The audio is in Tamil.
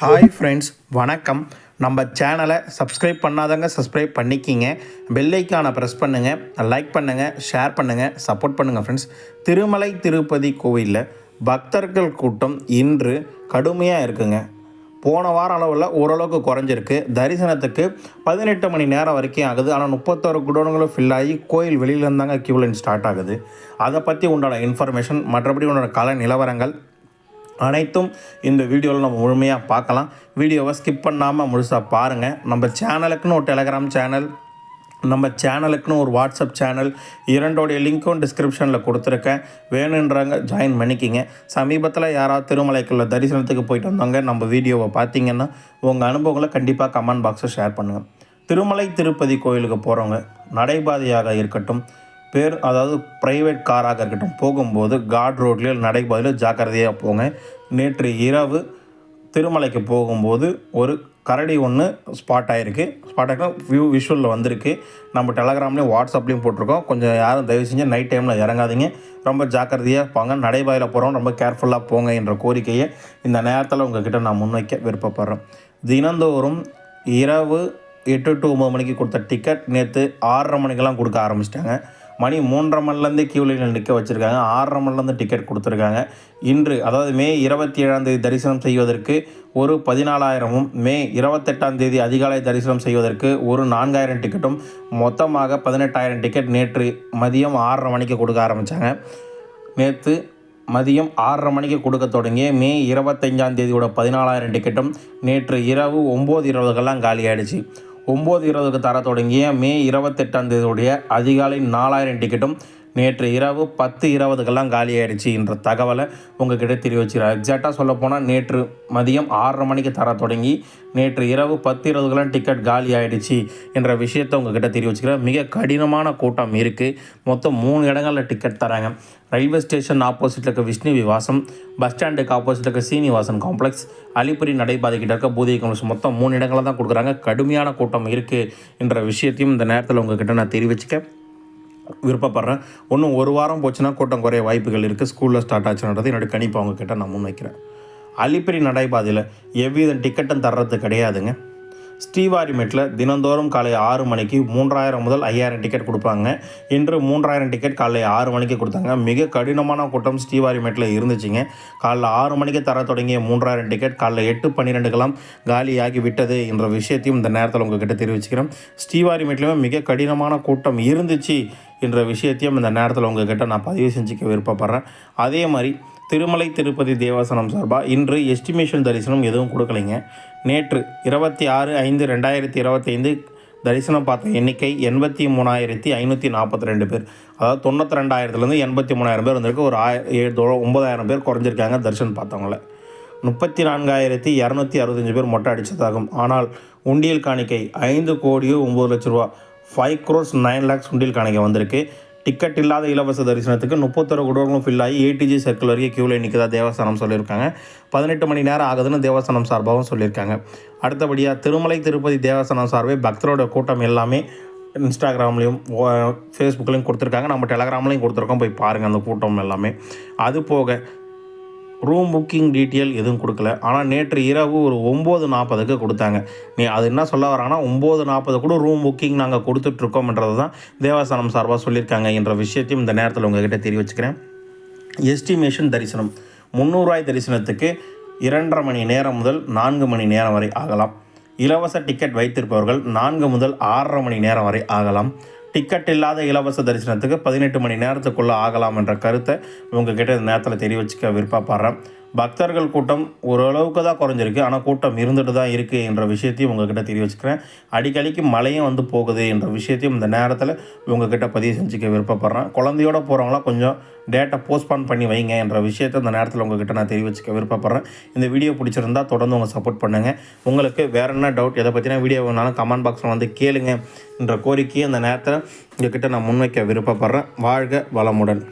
ஹாய் ஃப்ரெண்ட்ஸ், வணக்கம். நம்ம சேனலை சப்ஸ்கிரைப் பண்ணாதவங்க சப்ஸ்கிரைப் பண்ணிக்கிங்க. பெல் ஐக்கானை ப்ரெஸ் பண்ணுங்கள், லைக் பண்ணுங்கள், ஷேர் பண்ணுங்கள், சப்போர்ட் பண்ணுங்கள் ஃப்ரெண்ட்ஸ். திருமலை திருப்பதி கோவிலில் பக்தர்கள் கூட்டம் இன்று கடுமையாக இருக்குங்க. போன வார அளவில் ஓரளவுக்கு குறைஞ்சிருக்கு. தரிசனத்துக்கு 18 மணி நேரம் வரைக்கும் ஆகுது. ஆனால் 31 குடோன்களும் ஃபில் ஆகி கோயில் வெளியிலேருந்தாங்க க்யூ லைன் ஸ்டார்ட் ஆகுது. அதை பற்றி உண்டான இன்ஃபர்மேஷன், மற்றபடி உண்டான கள நிலவரங்கள் அனைத்தும் இந்த வீடியோவில் நம்ம முழுமையாக பார்க்கலாம். வீடியோவை ஸ்கிப் பண்ணாமல் முழுசாக பாருங்கள். நம்ம சேனலுக்குன்னு ஒரு டெலகிராம் சேனல், நம்ம சேனலுக்குன்னு ஒரு வாட்ஸ்அப் சேனல், இரண்டோடைய லிங்க்கும் டிஸ்கிரிப்ஷனில் கொடுத்துருக்கேன். வேணுன்றாங்க ஜாயின் பண்ணிக்கிங்க. சமீபத்தில் யாராவது திருமலைக்குள்ள தரிசனத்துக்கு போயிட்டு வந்தாங்க நம்ம வீடியோவை பார்த்தீங்கன்னா உங்கள் அனுபவங்களை கண்டிப்பாக கமெண்ட் பாக்ஸில் ஷேர் பண்ணுங்கள். திருமலை திருப்பதி கோயிலுக்கு போகிறவங்க நடைபாதையாக இருக்கட்டும், அதாவது ப்ரைவேட் காராக இருக்கட்டும், போகும்போது காட் ரோட்லேயும் நடைபாதையில் ஜாக்கிரதையாக போங்க. நேற்று இரவு திருமலைக்கு போகும்போது ஒரு கரடி ஒன்று ஸ்பாட் ஆகிருக்கு. விஷுவலில் வந்திருக்கு. நம்ம டெலகிராம்லேயும் வாட்ஸ்அப்லேயும் போட்டிருக்கோம். கொஞ்சம் யாரும் தயவு செஞ்சு நைட் டைமில் இறங்காதீங்க, ரொம்ப ஜாக்கிரதையாக போங்க. நடைபாதையில் போகிறோம், ரொம்ப கேர்ஃபுல்லாக போங்க என்ற கோரிக்கையை இந்த நேரத்தில் உங்கள்கிட்ட நான் முன்வைக்க விருப்பப்படுறேன். தினந்தோறும் இரவு 8 to 9 மணிக்கு கொடுத்த டிக்கெட் நேற்று 6:30 மணிக்கெல்லாம் கொடுக்க ஆரம்பிச்சிட்டாங்க. மணி 3:30 மணிலேருந்து க்யூ லைனில் நிற்க வச்சுருக்காங்க. 6:30 மணிலேருந்து டிக்கெட் கொடுத்துருக்காங்க. இன்று அதாவது மே 27 தரிசனம் செய்வதற்கு ஒரு 14,000ம், மே 28 அதிகாலை தரிசனம் செய்வதற்கு ஒரு 4,000 டிக்கெட்டும், மொத்தமாக 18,000 டிக்கெட் நேற்று மதியம் 6:30 மணிக்கு கொடுக்க ஆரம்பித்தாங்க. நேற்று மதியம் 6:30 மணிக்கு கொடுக்க தொடங்கிய மே 25 14,000 டிக்கெட்டும் நேற்று இரவு 9:20 காலி ஆகிடுச்சு. 9:20 தர தொடங்கிய மே 28 அதிகாலை 4,000 டிக்கெட்டும் நேற்று இரவு 10:20 காலி ஆகிடுச்சு என்ற தகவலை உங்கள்கிட்ட தெரிவிச்சுக்கிறேன். எக்ஸாக்டாக சொல்லப்போனால் நேற்று மதியம் 6:30 மணிக்கு தர தொடங்கி நேற்று இரவு 10:20 டிக்கெட் காலி ஆகிடுச்சு என்ற விஷயத்தை உங்கள்கிட்ட தெரிவிச்சுக்கிறேன். மிக கடினமான கூட்டம் இருக்குது. மொத்தம் 3 இடங்களில் டிக்கெட் தராங்க. ரயில்வே ஸ்டேஷன் ஆப்போசிட்டில் இருக்க விஷ்ணு விவாசம், பஸ் ஸ்டாண்டுக்கு ஆப்போசிட்டில் இருக்க சீனிவாசன் காம்ப்ளெக்ஸ், அலிபுரி நடைபாதைக்கிட்ட இருக்க பூதை காம்ப்ளெக்ஸ், மொத்தம் 3 இடங்களில் தான் கொடுக்குறாங்க. கடுமையான கூட்டம் இருக்குது என்ற விஷயத்தையும் இந்த நேரத்தில் உங்கள்கிட்ட நான் தெரிவிச்சுக்க விருப்பப்படுறேன். இன்னும் ஒரு வாரம் போச்சுன்னா கூட்டம் குறைய வாய்ப்புகள் இருக்குது. ஸ்கூலில் ஸ்டார்ட் ஆச்சுன்றது என்னோடய கணிப்பு அவங்கக்கிட்ட நான் முன்வைக்கிறேன். அலிப்பிரி நடைபாதையில் எவ்வித டிக்கெட்டும் தர்றது கிடையாதுங்க. ஸ்ரீவாரிமேட்டில் தினந்தோறும் காலை 6 மணிக்கு 3,000 முதல் 5,000 டிக்கெட் கொடுப்பாங்க. இன்று 3,000 டிக்கெட் காலை 6 மணிக்கு கொடுத்தாங்க. மிக கடினமான கூட்டம் ஸ்ரீவாரிமேட்டில் இருந்துச்சுங்க. காலைல 6 மணிக்கு தர தொடங்கிய 3,000 டிக்கெட் காலைல 8:12 காலியாகி விட்டது என்ற விஷயத்தையும் இந்த நேரத்தில் உங்கள்கிட்ட தெரிவிச்சுக்கிறேன். ஸ்ரீவாரிமேட்லேயுமே மிக கடினமான கூட்டம் இருந்துச்சு என்ற விஷயத்தையும் இந்த நேரத்தில் உங்கள்கிட்ட நான் பதிவு செஞ்சுக்க விருப்பப்படுறேன். அதே மாதிரி திருமலை திருப்பதி தேவஸ்தானம் சார்பாக இன்று எஸ்டிமேஷன் தரிசனம் எதுவும் கொடுக்கலைங்க. நேற்று 26/5/2025 தரிசனம் பார்த்த எண்ணிக்கை 83,542 பேர். அதாவது 92,000 83,000 பேர் வந்திருக்கு. ஒரு 9,000 பேர் குறைஞ்சிருக்காங்க தரிசனம் பார்த்தவங்கள. 34,265 பேர் மொட்டை அடித்ததாகும். ஆனால் உண்டியல் காணிக்கை 5,09,00,000 5 crores 9 lakhs உண்டியல் காணிக்கை வந்திருக்கு. டிக்கெட் இல்லாத இலவச தரிசனத்துக்கு 31 குடோன்களும் ஃபில் ஆகி ஏடிஜி சர்க்கிள் வரைக்கும் க்யூவில் நிற்கதா தேவஸ்தானம் சொல்லியிருக்காங்க. 18 மணி நேரம் ஆகுதுன்னு தேவஸ்தானம் சார்பாகவும் சொல்லியிருக்காங்க. அடுத்தபடியாக திருமலை திருப்பதி தேவஸ்தானம் சார்பே பக்தரோட கூட்டம் எல்லாமே இன்ஸ்டாகிராம்லேயும் ஃபேஸ்புக்லேயும் கொடுத்துருக்காங்க. நம்ம டெலகிராம்லேயும் கொடுத்துருக்கோம், போய் பாருங்கள் அந்த கூட்டம் எல்லாமே. அது போக ரூம் புக்கிங் டீட்டெயில் எதுவும் கொடுக்கல. ஆனால் நேற்று இரவு ஒரு 9:40 கொடுத்தாங்க. அது என்ன சொல்ல வராங்கன்னா 9:40 கூட ரூம் புக்கிங் நாங்கள் கொடுத்துட்ருக்கோம்ன்றது தான் தேவஸ்தானம் சார்பாக சொல்லியிருக்காங்க என்ற விஷயத்தையும் இந்த நேரத்தில் உங்கள்கிட்ட தெரிவிச்சுக்கிறேன். எஸ்டிமேஷன் தரிசனம் 300 தரிசனத்துக்கு 2.5 மணி நேரம் முதல் 4 மணி நேரம் வரை ஆகலாம். இலவச டிக்கெட் வைத்திருப்பவர்கள் 4 முதல் 6.5 மணி நேரம் வரை ஆகலாம். டிக்கெட் இல்லாத இலவச தரிசனத்துக்கு 18 மணி நேரத்துக்குள்ளே ஆகலாம் என்ற கருத்தை உங்கள்கிட்ட இந்த நேரத்தில் தெரிவிச்சுக்க விருப்பப்படுறேன். பக்தர்கள் கூட்டம் ஓரளவுக்கு தான் குறைஞ்சிருக்கு, ஆனால் கூட்டம் இருந்துட்டு தான் இருக்குது என்ற விஷயத்தையும் உங்கள்கிட்ட தெரிவிச்சுக்கிறேன். அடிக்கடிக்கு மழையும் வந்து போகுது என்ற விஷயத்தையும் இந்த நேரத்தில் உங்கள்கிட்ட பதிவு செஞ்சுக்க விருப்பப்படுறேன். குழந்தையோடு போகிறவங்களாம் கொஞ்சம் டேட்டை போஸ்ட்பான் பண்ணி வைங்க என்ற விஷயத்தை இந்த நேரத்தில் உங்கள்கிட்ட நான் தெரிவிச்சுக்க விருப்பப்படுறேன். இந்த வீடியோ பிடிச்சிருந்தா தொடர்ந்து உங்கள் சப்போர்ட் பண்ணுங்கள். உங்களுக்கு வேறு என்ன டவுட், எதை பற்றினா வீடியோ வேணாலும் கமெண்ட் பாக்ஸில் வந்து கேளுங்க என்ற கோரிக்கையை இந்த நேரத்தில் உங்கள்கிட்ட நான் முன்வைக்க விருப்பப்படுறேன். வாழ்க வளமுடன்.